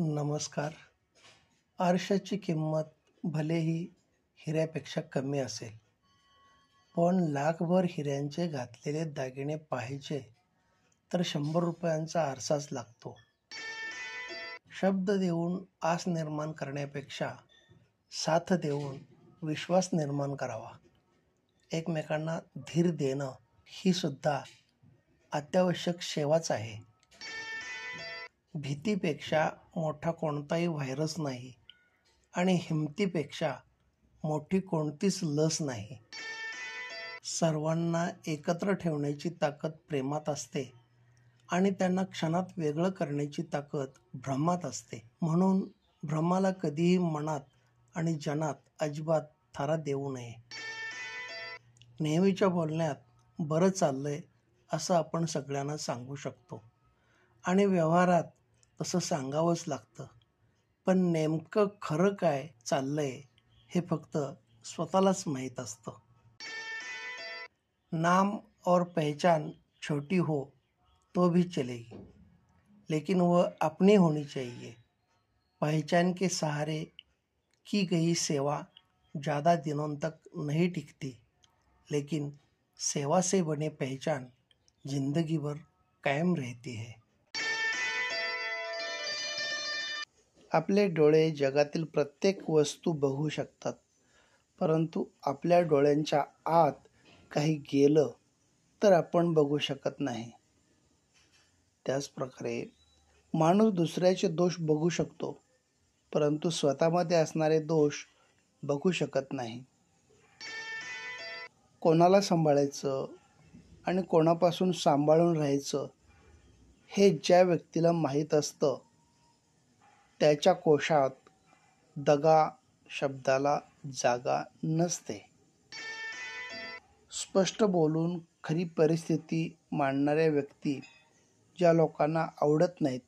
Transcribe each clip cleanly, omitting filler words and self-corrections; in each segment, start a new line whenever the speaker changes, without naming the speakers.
नमस्कार. आरशाची किंमत भलेही हिऱ्यापेक्षा कमी असेल, पण लाखभर हिऱ्यांचे घातलेले दागिने पाहायचे तर 100 रुपयांचा आरसाच लागतो. शब्द देऊन आस निर्माण करण्यापेक्षा साथ देऊन विश्वास निर्माण करावा. एकमेकांना धीर देणं ही सुद्धा अत्यावश्यक सेवाच आहे. भीतीपेक्षा मोठा कोणताही व्हायरस नाही आणि हिमतीपेक्षा मोठी कोणतीच लस नाही. सर्वांना एकत्र ठेवण्याची ताकद प्रेमात असते आणि त्यांना क्षणात वेगळं करण्याची ताकद भ्रमात असते. म्हणून भ्रमाला कधीही मनात आणि जनात अजिबात थारा देऊ नये. नेहमीच्या बोलण्यात बरं चाललंय असं आपण सगळ्यांना सांगू शकतो आणि व्यवहारात तसं सांगावंच लागतं. पण नेमकं खरं काय चाललंय हे फक्त स्वतःलाच माहीत असतं. नाम और पहचान छोटी हो तो भी चलेगी, लेकिन वह अपनी होनी चाहिए. पहचान के सहारे की गई सेवा ज़्यादा दिनों तक नहीं टिकती, लेकिन सेवा से बने पहचान जिंदगी भर कायम रहती है. आपले डोळे जगातील प्रत्येक वस्तू बघू शकतात, परंतु आपल्या डोळ्यांच्या आत काही गेलं तर आपण बघू शकत नाही. त्याचप्रकारे माणूस दुसऱ्याचे दोष बघू शकतो, परंतु स्वतःमध्ये असणारे दोष बघू शकत नाही. कोणाला सांभाळायचं आणि कोणापासून सांभाळून राहायचं हे ज्या व्यक्तीला माहीत असतं, त्याच्या कोशात दगा शब्दाला जागा नसते. स्पष्ट बोलून खरी परिस्थिती मांडणाऱ्या व्यक्ती ज्या लोकांना आवडत नाहीत,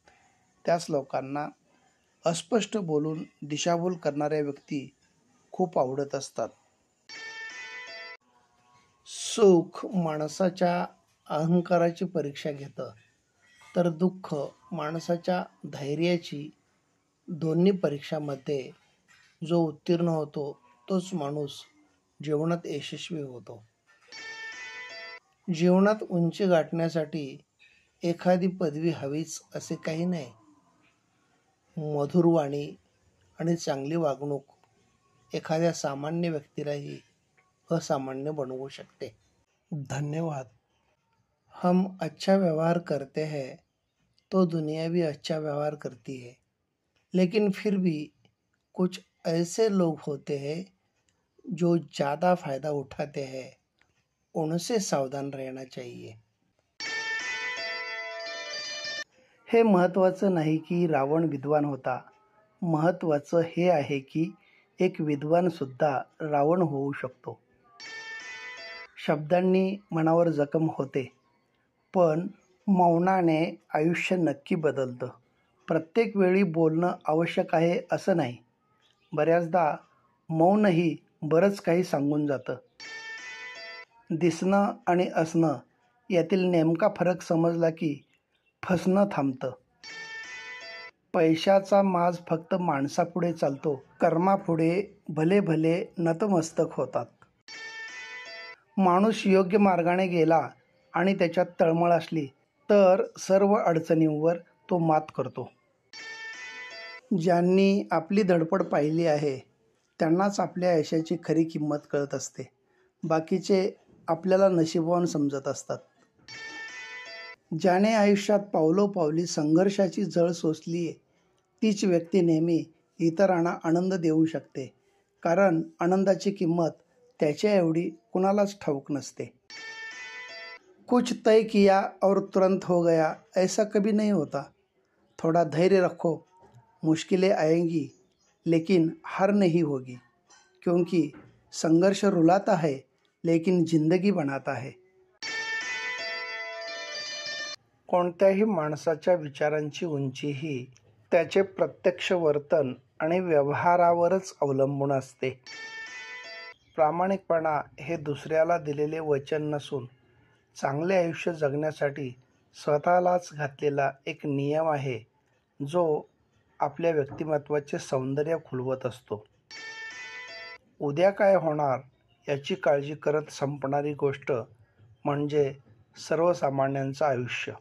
त्याच लोकांना अस्पष्ट बोलून दिशाभूल करणाऱ्या व्यक्ती खूप आवडत असतात. सुख माणसाच्या अहंकाराची परीक्षा घेतं, तर दुःख माणसाच्या धैर्याची. दोन्ही परीक्षामध्ये जो उत्तीर्ण होतो तोच माणूस जीवनात यशस्वी होतो. जीवनात उंची गाठण्यासाठी एखादी पदवी हवीच असे काही नाही. मधुर वाणी आणि चांगली वागणूक एखाद्या सामान्य व्यक्तीलाही असामान्य बनवू शकते. धन्यवाद. हम अच्छा व्यवहार करते हैं तो दुनिया भी अच्छा व्यवहार करती है, लेकिन फिर भी कुछ ऐसे लोग होते हैं जो ज़्यादा फ़ायदा उठाते हैं. उनसे सावधान रहना चाहिए. हे महत्त्वाचं नाही की रावण विद्वान होता. महत्त्वाचं हे आहे की एक विद्वानसुद्धा रावण होऊ शकतो. शब्दांनी मनावर जखम होते, पण मौनाने आयुष्य नक्की बदलतं. प्रत्येक वेळी बोलणं आवश्यक आहे असं नाही. बऱ्याचदा मौनही बरंच काही सांगून जातं. दिसणं आणि असणं यातील नेमका फरक समजला की फसणं थांबतं. पैशाचा माज फक्त माणसापुढे चालतो, कर्मापुढे भले भले नतमस्तक होतात. माणूस योग्य मार्गाने गेला आणि त्याच्यात तळमळ असली तर सर्व अडचणींवर तो मात करतो. ज्यांनी आपली धडपड पाहिली आहे त्यांनाच आपल्या यशाची खरी किंमत कळत असते. बाकीचे आपल्याला नशीबवान समजत असतात. ज्याने आयुष्यात पावलोपावली संघर्षाची झळ सोसली आहे तीच व्यक्ती नेहमी इतरांना आनंद देऊ शकते, कारण आनंदाची किंमत त्याच्या एवढी कुणालाच ठाऊक नसते. कुछ तय किया और तुरंत हो गया ऐसा कभी नहीं होता. थोड़ा धैर्य रखो, मुश्किलें आएंगी लेकिन हार नहीं होगी, क्योंकि संघर्ष रुलाता है लेकिन जिंदगी बनाता है. कोणत्याही माणसाच्या विचारांची उंची ही त्याचे प्रत्यक्ष वर्तन आणि व्यवहारावरच अवलंबून असते. प्रामाणिकपणा हे दुसऱ्याला दिलेले वचन नसून चांगले आयुष्य जगण्यासाठी स्वतःलाच घातलेला एक नियम आहे, जो आपल्या व्यक्तिमत्वाचे सौंदर्य खुलवत असतो. उद्या काय होणार याची काळजी करत संपणारी गोष्ट म्हणजे सर्वसामान्यांचं आयुष्य.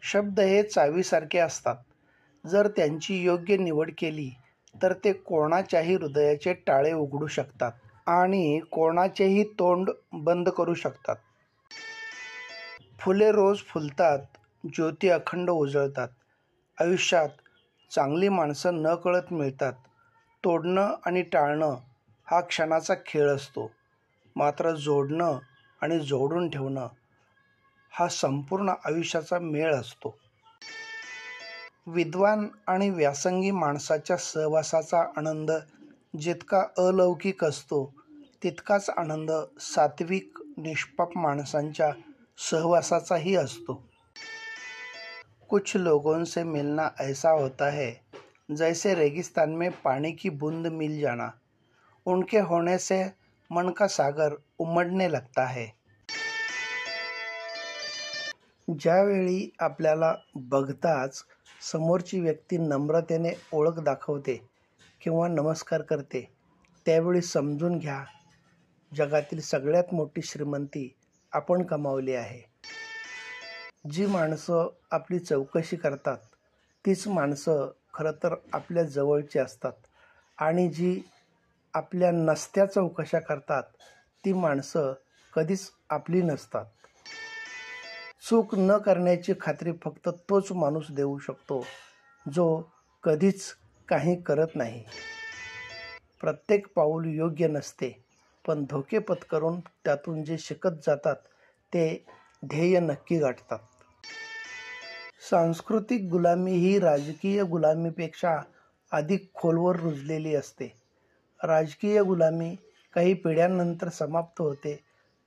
शब्द हे चावीसारखे असतात. जर त्यांची योग्य निवड केली तर ते कोणाच्याही हृदयाचे टाळे उघडू शकतात आणि कोणाचेही तोंड बंद करू शकतात. फुले रोज फुलतात, ज्योती अखंड उजळतात. आयुष्यात चांगली माणसं नकळत मिळतात. तोडणं आणि टाळणं हा क्षणाचा खेळ असतो, मात्र जोडणं आणि जोडून ठेवणं हा संपूर्ण आयुष्याचा मेळ असतो. विद्वान आणि व्यासंगी माणसाच्या सहवासाचा आनंद जितका अलौकिक असतो, तितकाच आनंद सात्विक निष्पाप माणसांच्या सहवासाचाही असतो. कुछ लोगों से मिलना ऐसा होता है जैसे रेगिस्तान में पानी की बूंद मिल जाना. उनके होने से मन का सागर उमड़ने लगता है. ज्यावेळी आपल्याला बघताच समोरची व्यक्ती नम्रतेने ओळख दाखवते किंवा नमस्कार करते, त्यावेळी समजून घ्या, जगातील सगळ्यात मोठी श्रीमंती आपण कमावली आहे. जी माणसं आपली चौकशी करतात तीच माणसं खरं तर आपल्या जवळची असतात आणि जी आपल्या नसत्या चौकशा करतात ती माणसं कधीच आपली नसतात. चूक न करण्याची खात्री फक्त तोच माणूस देऊ शकतो जो कधीच काही करत नाही. प्रत्येक पाऊल योग्य नसते, पण धोके पत्करून त्यातून जे शिकत जातात ते ध्येय नक्की गाठतात. सांस्कृतिक गुलामी ही राजकीय गुलामीपेक्षा अधिक खोलवर रुजलेली असते. राजकीय गुलामी काही पिढ्यांनंतर समाप्त होते,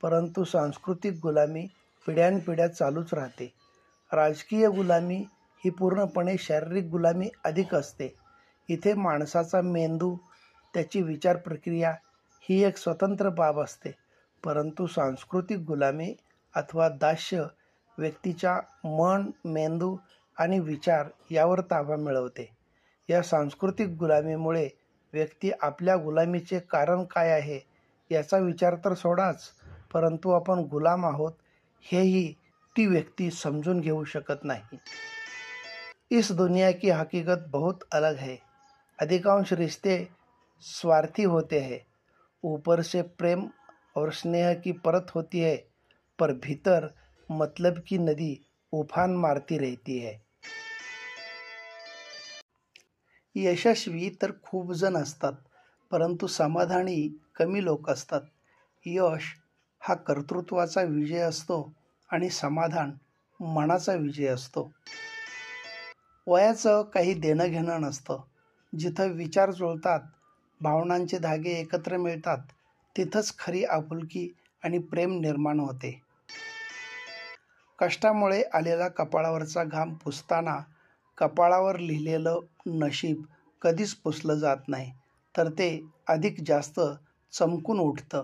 परंतु सांस्कृतिक गुलामी पिढ्यानपिढ्या चालूच राहते. राजकीय गुलामी ही पूर्णपणे शारीरिक गुलामी अधिक असते. इथे माणसाचा मेंदू, त्याची विचार प्रक्रिया ही एक स्वतंत्र बाब असते, परंतु सांस्कृतिक गुलामी अथवा दास्य व्यक्तीच्या मन, मेंदू आणि विचार यावर ताबा मिळवते. या सांस्कृतिक गुलामीमुळे व्यक्ती आपल्या गुलामीचे कारण काय आहे याचा विचार तर सोडाच, परंतु आपण गुलाम आहोत हेही ती व्यक्ती समजून घेऊ शकत नहीं. इस दुनिया की हकीकत बहुत अलग है. अधिकांश रिश्ते स्वार्थी होते हैं. ऊपर से प्रेम और स्नेह की परत होती है, पर भीतर मतलब की नदी उफान मारती रहती है. यशस्वी तर खूप जण असतात, परंतु समाधानी कमी लोक असतात. यश हा कर्तृत्वाचा विजय असतो आणि समाधान मनाचा विजय असतो. वयाचं काही देणं घेणं नसतं. जिथं विचार जुळतात, भावनांचे धागे एकत्र मिळतात, तिथंच खरी आपुलकी आणि प्रेम निर्माण होते. कष्टामुळे आलेला कपाळावरचा घाम पुसताना कपाळावर लिहिलेलं नशीब कधीच पुसलं जात नाही, तर ते अधिक जास्त चमकून उठतं.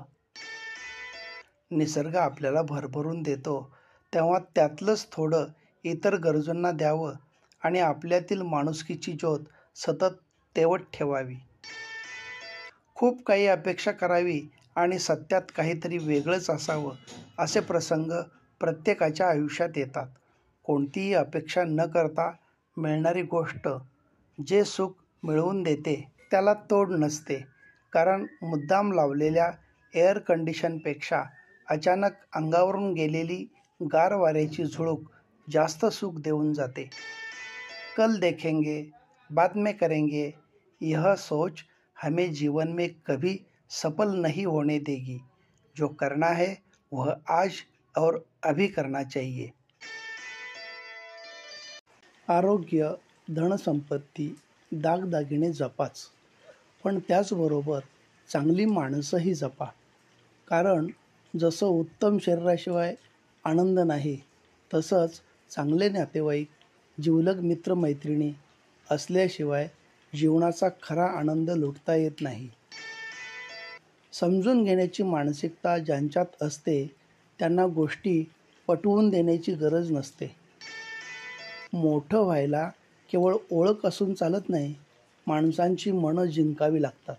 निसर्ग आपल्याला भरभरून देतो तेव्हा त्यातलंच थोडं इतर गरजूंना द्यावं आणि आपल्यातील माणुसकीची ज्योत सतत तेवत ठेवावी. खूप काही अपेक्षा करावी आणि सत्यात काहीतरी वेगळंच असावं असे प्रसंग प्रत्येकाच्या आयुष्यात येतात. कोणतीही अपेक्षा न करता मिळणारी गोष्ट जे सुख मिळवून देते त्याला तोड नसते, कारण मुद्दाम लावलेल्या एअर कंडिशनपेक्षा अचानक अंगावरून गेलेली गार वाऱ्याची झुळूक जास्त सुख देऊन जाते. कल देखेंगे, बाद में करेंगे, यह सोच हमें जीवन में कभी सफल नहीं होने देगी. जो करना है वह आज और अभी करना चाहिए. आरोग्य, धनसंपत्ती, दागदागिने जपाच, पण त्याचबरोबर चांगली माणसंही जपा. कारण जसं उत्तम शरीराशिवाय आनंद नाही, तसंच चांगले नातेवाईक, जिवलग मित्रमैत्रिणी असल्याशिवाय जीवनाचा खरा आनंद लुटता येत नाही. समजून घेण्याची मानसिकता ज्यांच्यात असते त्यांना गोष्टी पटवून देण्याची गरज नसते. मोठं व्हायला
केवळ ओळख असून चालत नाही, माणसांची मनं जिंकावी लागतात.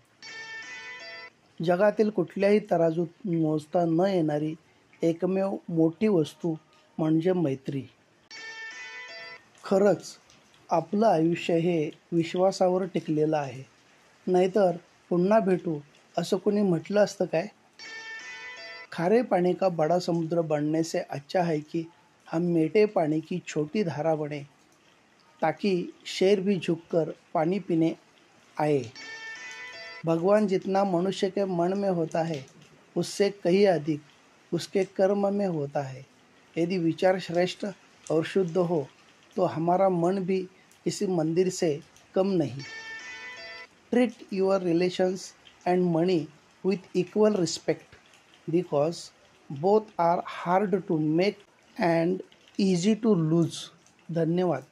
जगातील कुठल्याही तराजूत मोजता न येणारी एकमेव मोठी वस्तू म्हणजे मैत्री. खरंच आपलं आयुष्य हे विश्वासावर टिकलेलं आहे. नाहीतर पुन्हा भेटू असं कोणी म्हटलं असतं काय? खारे पानी का बड़ा समुद्र बनने से अच्छा है कि हम मीठे पानी की छोटी धारा बने, ताकि शेर भी झुककर पानी पीने आए. भगवान जितना मनुष्य के मन में होता है, उससे कहीं अधिक उसके कर्म में होता है. यदि विचार श्रेष्ठ और शुद्ध हो तो हमारा मन भी किसी मंदिर से कम नहीं. Treat your relations and money with equal respect, because both are hard to make and easy to lose. धन्यवाद.